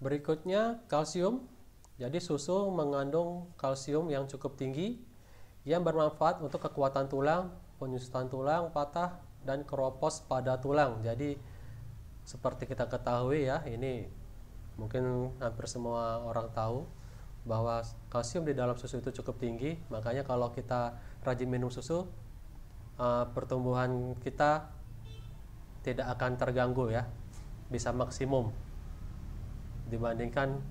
Berikutnya kalsium. Jadi susu mengandung kalsium yang cukup tinggi yang bermanfaat untuk kekuatan tulang, penyusutan tulang patah, dan keropos pada tulang. Jadi seperti kita ketahui ya, ini mungkin hampir semua orang tahu bahwa kalsium di dalam susu itu cukup tinggi. Makanya kalau kita rajin minum susu, pertumbuhan kita tidak akan terganggu ya, bisa maksimum dibandingkan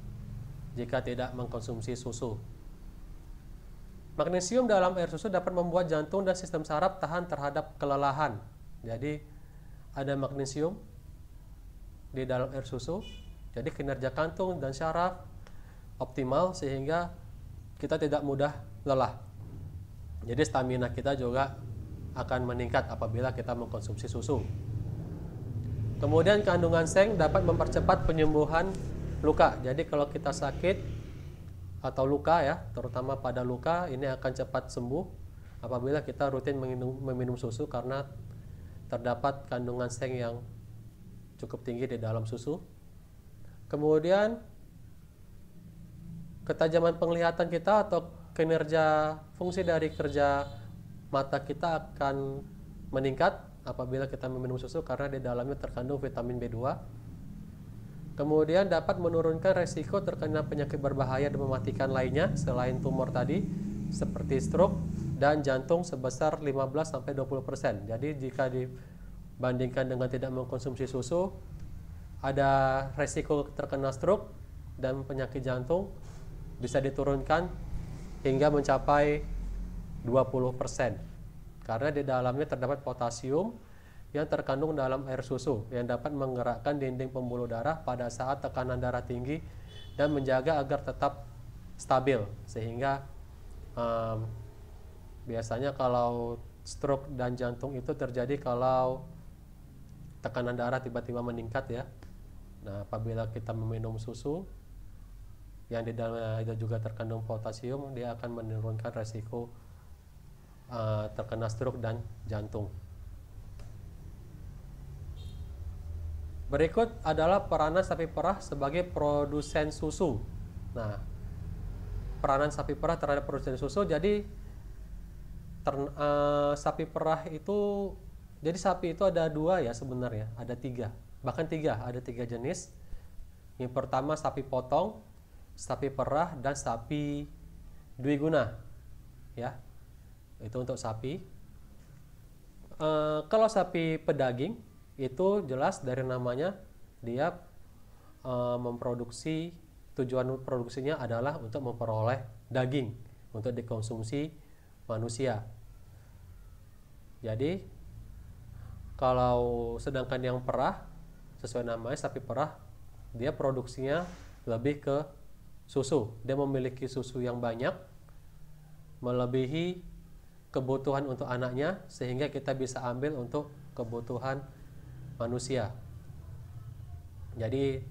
jika tidak mengkonsumsi susu. Magnesium dalam air susu dapat membuat jantung dan sistem saraf tahan terhadap kelelahan. Jadi ada magnesium di dalam air susu, jadi kinerja jantung dan saraf optimal sehingga kita tidak mudah lelah. Jadi stamina kita juga akan meningkat apabila kita mengkonsumsi susu. Kemudian kandungan seng dapat mempercepat penyembuhan luka. Jadi kalau kita sakit atau luka ya, terutama pada luka, ini akan cepat sembuh apabila kita rutin meminum susu karena terdapat kandungan seng yang cukup tinggi di dalam susu. Kemudian ketajaman penglihatan kita atau kinerja fungsi dari kerja mata kita akan meningkat apabila kita meminum susu karena di dalamnya terkandung vitamin B2. Kemudian dapat menurunkan resiko terkena penyakit berbahaya dan mematikan lainnya selain tumor tadi seperti stroke dan jantung sebesar 15-20%. Jadi jika dibandingkan dengan tidak mengkonsumsi susu, ada resiko terkena stroke dan penyakit jantung bisa diturunkan hingga mencapai 20% karena di dalamnya terdapat potasium yang terkandung dalam air susu yang dapat menggerakkan dinding pembuluh darah pada saat tekanan darah tinggi dan menjaga agar tetap stabil, sehingga biasanya kalau stroke dan jantung itu terjadi kalau tekanan darah tiba-tiba meningkat ya. Nah, apabila kita meminum susu yang di dalamnya itu juga terkandung potasium, dia akan menurunkan resiko terkena stroke dan jantung. Berikut adalah peranan sapi perah sebagai produsen susu. Nah, peranan sapi perah terhadap produsen susu. Jadi sapi perah itu, jadi sapi itu ada dua ya sebenarnya, ada tiga, bahkan ada tiga jenis. Yang pertama sapi potong, sapi perah, dan sapi dwiguna. Ya, itu untuk sapi. Kalau sapi pedaging itu jelas dari namanya dia memproduksi, tujuan produksinya adalah untuk memperoleh daging untuk dikonsumsi manusia. Jadi kalau sedangkan yang perah sesuai namanya sapi perah, dia produksinya lebih ke susu. Dia memiliki susu yang banyak melebihi kebutuhan untuk anaknya sehingga kita bisa ambil untuk kebutuhan manusia. Jadi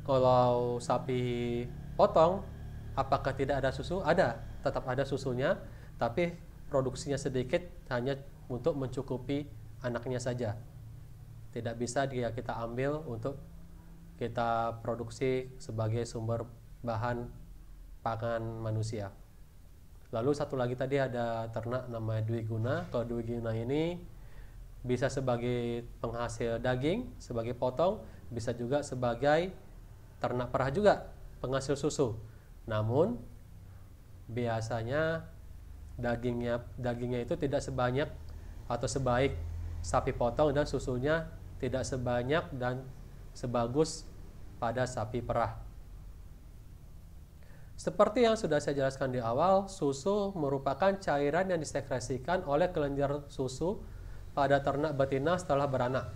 kalau sapi potong, apakah tidak ada susu? Ada, tetap ada susunya, tapi produksinya sedikit hanya untuk mencukupi anaknya saja. Tidak bisa dia kita ambil untuk kita produksi sebagai sumber bahan pangan manusia. Lalu satu lagi tadi ada ternak namanya dwiguna. Kalau dwiguna ini bisa sebagai penghasil daging, sebagai potong, bisa juga sebagai ternak perah juga, penghasil susu. Namun biasanya dagingnya itu tidak sebanyak atau sebaik sapi potong, dan susunya tidak sebanyak dan sebagus pada sapi perah. Seperti yang sudah saya jelaskan di awal, susu merupakan cairan yang disekresikan oleh kelenjar susu pada ternak betina setelah beranak.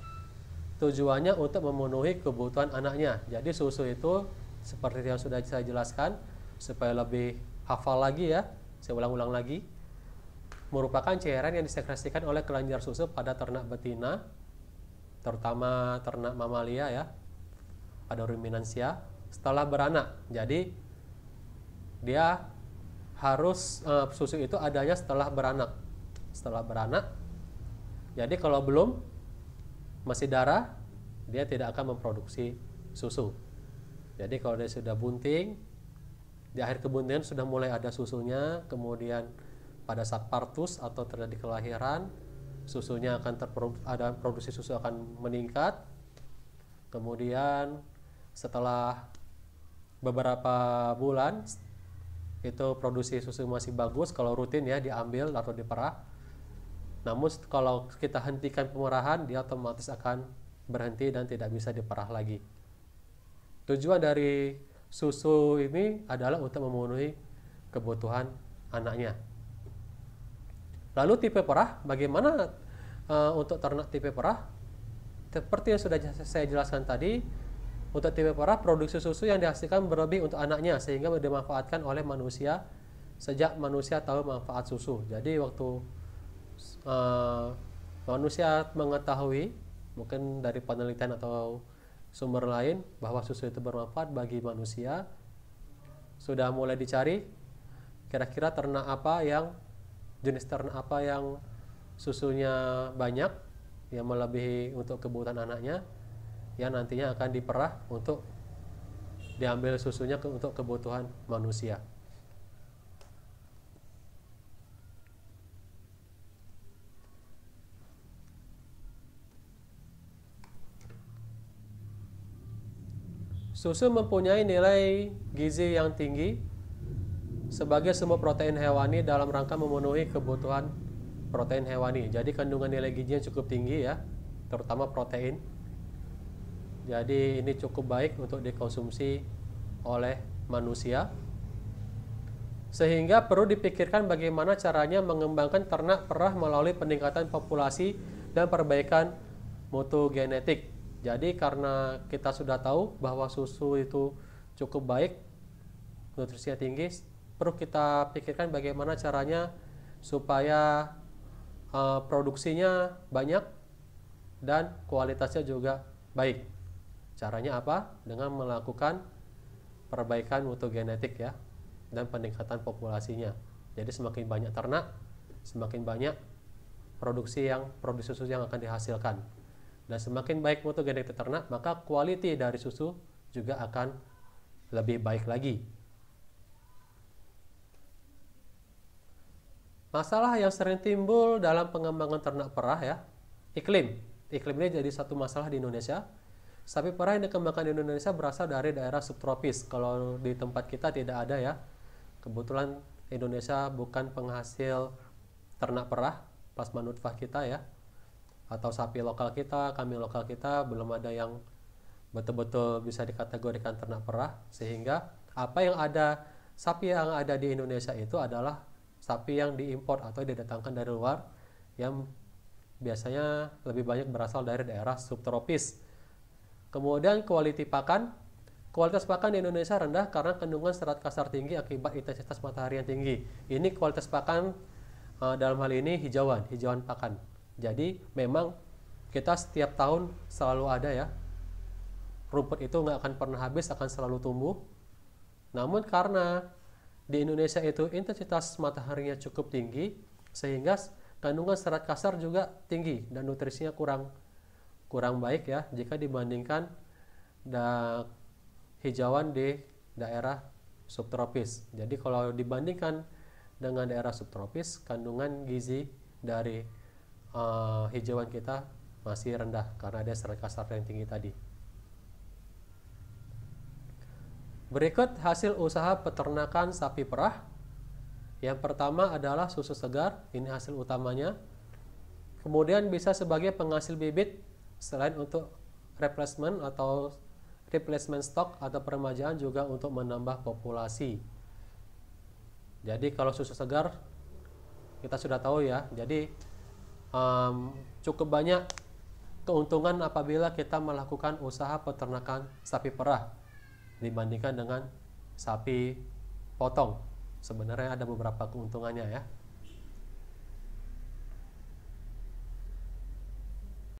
Tujuannya untuk memenuhi kebutuhan anaknya. Jadi susu itu seperti yang sudah saya jelaskan, supaya lebih hafal lagi ya, saya ulang-ulang lagi, merupakan cairan yang disekresikan oleh kelenjar susu pada ternak betina, terutama ternak mamalia ya, pada ruminansia setelah beranak. Jadi dia harus susu itu adanya setelah beranak. Setelah beranak. Jadi kalau belum masih darah, dia tidak akan memproduksi susu. Jadi kalau dia sudah bunting, di akhir kebuntingan sudah mulai ada susunya, kemudian pada saat partus atau terjadi kelahiran, susunya akan ada produksi susu akan meningkat. Kemudian setelah beberapa bulan itu produksi susu masih bagus kalau rutin ya diambil atau diperah. Namun kalau kita hentikan pemerahan, dia otomatis akan berhenti dan tidak bisa diperah lagi. Tujuan dari susu ini adalah untuk memenuhi kebutuhan anaknya. Lalu tipe perah, bagaimana untuk ternak tipe perah? Seperti yang sudah saya jelaskan tadi, untuk tipe perah produksi susu yang dihasilkan berlebih untuk anaknya sehingga dimanfaatkan oleh manusia sejak manusia tahu manfaat susu. Jadi waktu manusia mengetahui, mungkin dari penelitian atau sumber lain, bahwa susu itu bermanfaat bagi manusia, sudah mulai dicari kira-kira ternak apa yang jenis ternak apa yang susunya banyak, yang melebihi untuk kebutuhan anaknya, yang nantinya akan diperah untuk diambil susunya untuk kebutuhan manusia. Susu mempunyai nilai gizi yang tinggi sebagai sumber protein hewani dalam rangka memenuhi kebutuhan protein hewani. Jadi kandungan nilai gizinya cukup tinggi ya, terutama protein. Jadi ini cukup baik untuk dikonsumsi oleh manusia. Sehingga perlu dipikirkan bagaimana caranya mengembangkan ternak perah melalui peningkatan populasi dan perbaikan mutu genetik. Jadi karena kita sudah tahu bahwa susu itu cukup baik, nutrisinya tinggi, perlu kita pikirkan bagaimana caranya supaya produksinya banyak dan kualitasnya juga baik. Caranya apa? Dengan melakukan perbaikan mutu genetik ya, dan peningkatan populasinya. Jadi semakin banyak ternak, semakin banyak produksi susu yang akan dihasilkan. Dan semakin baik mutu genetik ternak, maka kualitas dari susu juga akan lebih baik lagi. Masalah yang sering timbul dalam pengembangan ternak perah ya, iklim. Iklim ini jadi satu masalah di Indonesia. Sapi perah yang dikembangkan di Indonesia berasal dari daerah subtropis. Kalau di tempat kita tidak ada ya. Kebetulan Indonesia bukan penghasil ternak perah, plasma nutfah kita ya. Atau sapi lokal kita, kambing lokal kita belum ada yang betul-betul bisa dikategorikan ternak perah, sehingga sapi yang ada di Indonesia itu adalah sapi yang diimpor atau didatangkan dari luar, yang biasanya lebih banyak berasal dari daerah subtropis. Kemudian kualitas pakan di Indonesia rendah karena kandungan serat kasar tinggi akibat intensitas matahari yang tinggi. Ini kualitas pakan dalam hal ini hijauan pakan. Jadi memang kita setiap tahun selalu ada ya, rumput itu nggak akan pernah habis, akan selalu tumbuh. Namun karena di Indonesia itu intensitas mataharinya cukup tinggi, sehingga kandungan serat kasar juga tinggi dan nutrisinya kurang baik ya jika dibandingkan hijauan di daerah subtropis. Jadi kalau dibandingkan dengan daerah subtropis, kandungan gizi dari hijauan kita masih rendah karena ada serat kasar yang tinggi tadi. Berikut hasil usaha peternakan sapi perah. Yang pertama adalah susu segar, ini hasil utamanya. Kemudian bisa sebagai penghasil bibit selain untuk replacement stock atau peremajaan, juga untuk menambah populasi. Jadi kalau susu segar kita sudah tahu ya, jadi cukup banyak keuntungan apabila kita melakukan usaha peternakan sapi perah dibandingkan dengan sapi potong. Sebenarnya ada beberapa keuntungannya ya.